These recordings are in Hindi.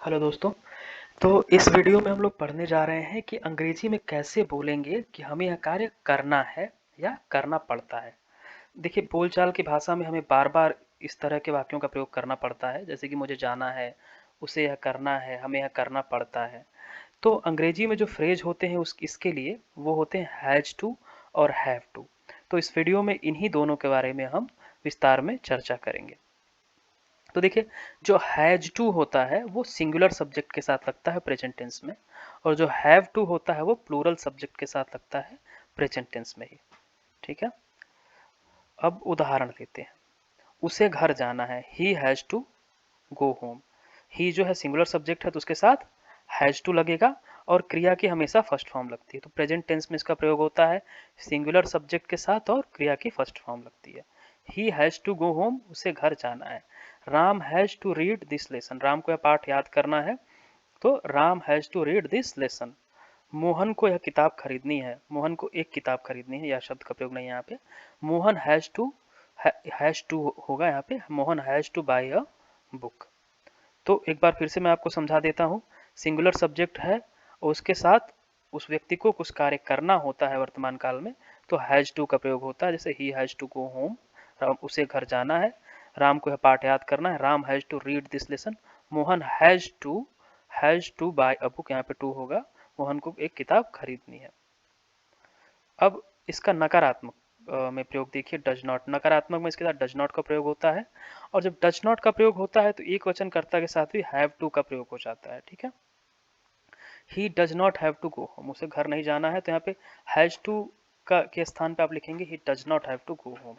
हेलो दोस्तों। तो इस वीडियो में हम लोग पढ़ने जा रहे हैं कि अंग्रेजी में कैसे बोलेंगे कि हमें यह कार्य करना है या करना पड़ता है। देखिए, बोलचाल की भाषा में हमें बार बार इस तरह के वाक्यों का प्रयोग करना पड़ता है, जैसे कि मुझे जाना है, उसे यह करना है, हमें यह करना पड़ता है। तो अंग्रेजी में जो फ्रेज होते हैं उस इसके लिए वो होते हैं हैज टू और हैव टू। तो इस वीडियो में इन्हीं दोनों के बारे में हम विस्तार में चर्चा करेंगे। तो देखिए, जो हैज टू होता है वो सिंगुलर सब्जेक्ट के साथ लगता है प्रेजेंट टेंस में, और जो हैव टू होता है वो प्लूरल सब्जेक्ट के साथ लगता है प्रेजेंट टेंस में ही। ठीक है। अब उदाहरण देते हैं। उसे घर जाना है, he has to go home. He जो है सिंगुलर सब्जेक्ट है तो उसके साथ हैज टू लगेगा, और क्रिया की हमेशा फर्स्ट फॉर्म लगती है। तो प्रेजेंट टेंस में इसका प्रयोग होता है सिंगुलर सब्जेक्ट के साथ और क्रिया की फर्स्ट फॉर्म लगती है। He has to go home, उसे घर जाना है। Ram has to read this lesson, Ram को यह पाठ याद करना है, तो Ram has to read this lesson. Mohan को यह किताब खरीदनी है, मोहन को एक किताब खरीदनी है, यह शब्द का प्रयोग नहीं है यहाँ पे। मोहन हैज टू होगा यहाँ पे, Mohan has to buy a book. तो एक बार फिर से मैं आपको समझा देता हूँ। सिंगुलर सब्जेक्ट है और उसके साथ उस व्यक्ति को कुछ कार्य करना होता है वर्तमान काल में, तो हैज टू का प्रयोग होता है। जैसे he has to go home, उसे घर जाना है। राम को यह पाठ याद करना है, Ram has to read this lesson. Mohan has to buy a book, यहाँ पे टू होगा, मोहन को एक किताब खरीदनी है। अब इसका नकारात्मक में प्रयोग देखिए, डज नॉट। नकारात्मक में इसके साथ डज नॉट का प्रयोग होता है, और जब डज नॉट का प्रयोग होता है तो एक वचन कर्ता के साथ भी हैव टू का प्रयोग हो जाता है। ठीक है। He does not have to go home, उसे घर नहीं जाना है, तो यहाँ पे हैज टू का के स्थान पे आप लिखेंगे he does not have to go home.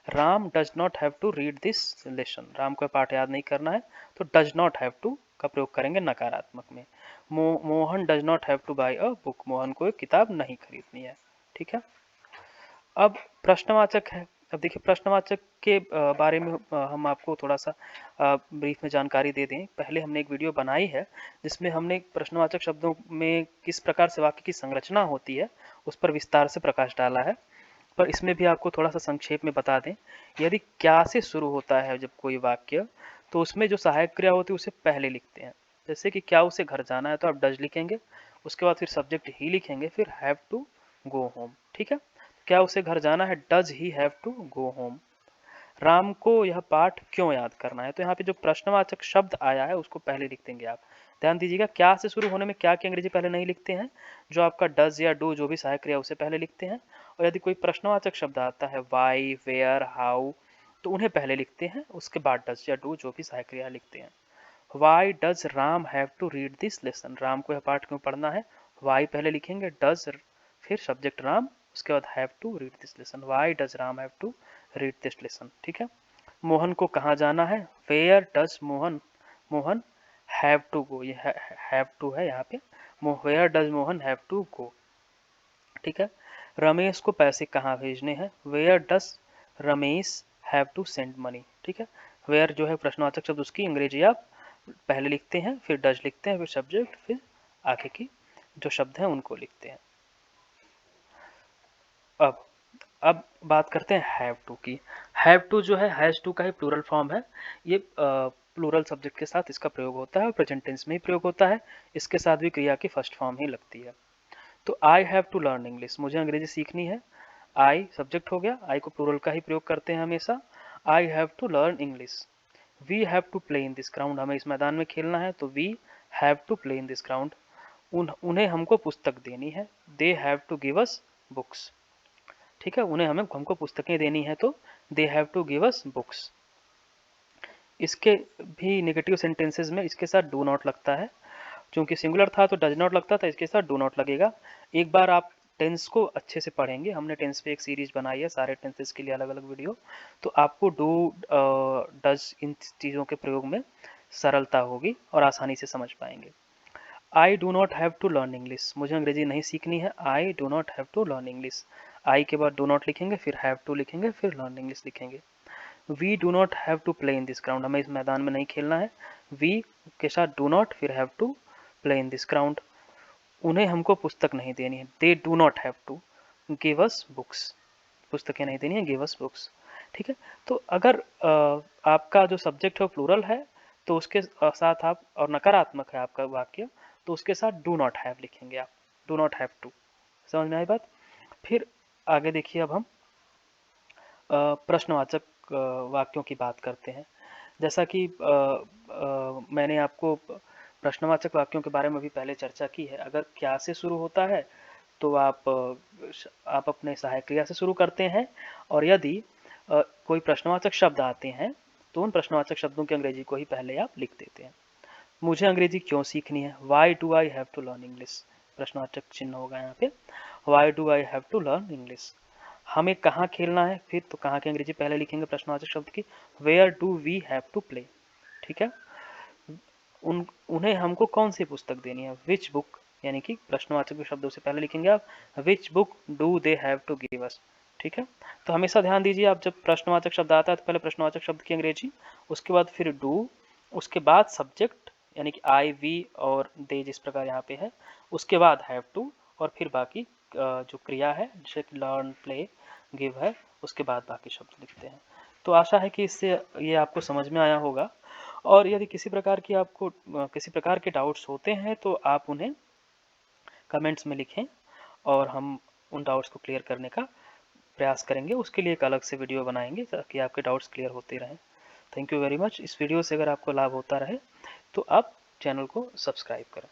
Ram does not have to read this lesson, Ram को पाठ याद नहीं करना है, तो डज नॉट हैव टू का प्रयोग करेंगे नकारात्मक में। Mohan does not have to buy a book, Mohan को एक किताब नहीं खरीदनी है। ठीक है। अब प्रश्नवाचक है। अब देखिए, प्रश्नवाचक के बारे में हम आपको थोड़ा सा ब्रीफ में जानकारी दे दें। पहले हमने एक वीडियो बनाई है जिसमें हमने प्रश्नवाचक शब्दों में किस प्रकार से वाक्य की संरचना होती है उस पर विस्तार से प्रकाश डाला है, पर इसमें भी आपको थोड़ा सा संक्षेप में बता दें। यदि क्या से शुरू होता है जब कोई वाक्य, तो उसमें जो सहायक क्रिया होती है उसे पहले लिखते हैं। जैसे कि क्या उसे घर जाना है, तो आप डज लिखेंगे, उसके बाद फिर सब्जेक्ट ही लिखेंगे, फिर हैव टू गो होम। ठीक है। क्या उसे घर जाना है, does he have to go home. राम को यह पाठ क्यों याद करना है, तो यहाँ पे जो प्रश्नवाचक शब्द आया है उसको पहले लिख देंगे आप। ध्यान दीजिएगा, क्या से शुरू होने में क्या की अंग्रेजी पहले नहीं लिखते हैं, जो आपका डज या डू जो भी सहायक क्रिया उसे पहले लिखते हैं। और यदि कोई प्रश्नवाचक शब्द आता है वाई, वेयर, हाउ, तो उन्हें पहले लिखते हैं, उसके बाद डज या डू जो भी सहायक क्रिया लिखते हैं। Why does Ram have to read this lesson, Ram को यह पाठ क्यों पढ़ना है, वाई पहले लिखेंगे, डज फिर सब्जेक्ट राम, उसके बाद have to read this lesson, why does Ram have to read this lesson. ठीक है। मोहन को कहाँ जाना है, where does Mohan have to go, ये हैव टू है यहाँ पे, where does Mohan have to go. ठीक है। रमेश को पैसे कहाँ भेजने हैं, where does Ramesh have to send money. ठीक है। वेयर जो है प्रश्नवाचक शब्द, उसकी अंग्रेजी आप पहले लिखते हैं, फिर डज लिखते हैं, फिर सब्जेक्ट, फिर आगे की जो शब्द हैं उनको लिखते हैं। अब बात करते हैं हैव टू की। हैव टू जो है हैज टू का ही प्लूरल फॉर्म है। ये प्लूरल सब्जेक्ट के साथ इसका प्रयोग होता है और प्रेजेंट टेंस में ही प्रयोग होता है। इसके साथ भी क्रिया की फर्स्ट फॉर्म ही लगती है। तो I have to learn English, मुझे अंग्रेजी सीखनी है। आई सब्जेक्ट हो गया, आई को प्लूरल का ही प्रयोग करते हैं हमेशा। I have to learn English. We have to play in this ground, हमें इस मैदान में खेलना है, तो we have to play in this ground. उन्हें हमको पुस्तक देनी है, they have to give us books. ठीक है। उन्हें हमको पुस्तकें देनी है, तो they have to give us books. इसके भी नेगेटिव सेंटेंसेस में इसके साथ डू नॉट लगता है। चूंकि सिंगुलर था तो डज नॉट लगता था, इसके साथ डू नॉट लगेगा। एक बार आप टेंस को अच्छे से पढ़ेंगे, हमने टेंस पे एक सीरीज बनाई है सारे टेंसेस के लिए अलग अलग वीडियो, तो आपको डू डज इन चीज़ों के प्रयोग में सरलता होगी और आसानी से समझ पाएंगे। I do not have to learn English, मुझे अंग्रेजी नहीं सीखनी है, I do not have to learn English. I के बाद डू नॉट लिखेंगे, फिर हैव टू लिखेंगे, फिर लर्न इंग्लिश लिखेंगे। We do not have to play in this ground, हमें इस मैदान में नहीं खेलना है, वी के साथ डू नॉट, फिर have to, play in this ground. उन्हें हमको पुस्तक नहीं देनी है, they do not have to give us books, पुस्तकें नहीं देनी है, गिव अस बुक्स। ठीक है। तो अगर आपका जो सब्जेक्ट है वो प्लूरल है, तो उसके साथ आप, और नकारात्मक है आपका वाक्य, तो उसके साथ डू नॉट हैव लिखेंगे आप, डू नॉट हैव टू। समझ में आई बात? फिर आगे देखिए, अब हम प्रश्नवाचक वाक्यों की बात करते हैं। जैसा कि मैंने आपको प्रश्नवाचक वाक्यों के बारे में भी पहले चर्चा की है। अगर क्या से शुरू होता है तो आप अपने सहायक क्रिया से शुरू करते हैं, और यदि कोई प्रश्नवाचक शब्द आते हैं तो उन प्रश्नवाचक शब्दों की अंग्रेजी को ही पहले आप लिख देते हैं। मुझे अंग्रेजी क्यों सीखनी है, why do I have to learn English, प्रश्नवाचक चिन्ह होगा यहाँ पे, why do I have to learn English. हमें कहाँ खेलना है, फिर तो कहाँ की अंग्रेजी पहले लिखेंगे प्रश्नवाचक शब्द की, where do we have to play. ठीक है। उन्हें हमको कौन सी पुस्तक देनी है, विच बुक, यानी कि प्रश्नवाचक शब्दों से पहले लिखेंगे आप which book do they have to give us. ठीक है। तो हमेशा ध्यान दीजिए, आप जब प्रश्नवाचक शब्द आता है तो पहले प्रश्नवाचक शब्द की अंग्रेजी, उसके बाद फिर डू, उसके बाद सब्जेक्ट यानी कि आई वी और दे जिस प्रकार यहाँ पे है, उसके बाद हैव टू, और फिर बाकी जो क्रिया है जैसे लर्न प्ले गिव है, उसके बाद बाकी शब्द लिखते हैं। तो आशा है कि इससे ये आपको समझ में आया होगा। और यदि किसी प्रकार की आपको किसी प्रकार के डाउट्स होते हैं तो आप उन्हें कमेंट्स में लिखें, और हम उन डाउट्स को क्लियर करने का प्रयास करेंगे। उसके लिए एक अलग से वीडियो बनाएंगे ताकि आपके डाउट्स क्लियर होते रहें। Thank you very much. इस वीडियो से अगर आपको लाभ होता रहे तो आप चैनल को सब्सक्राइब करें।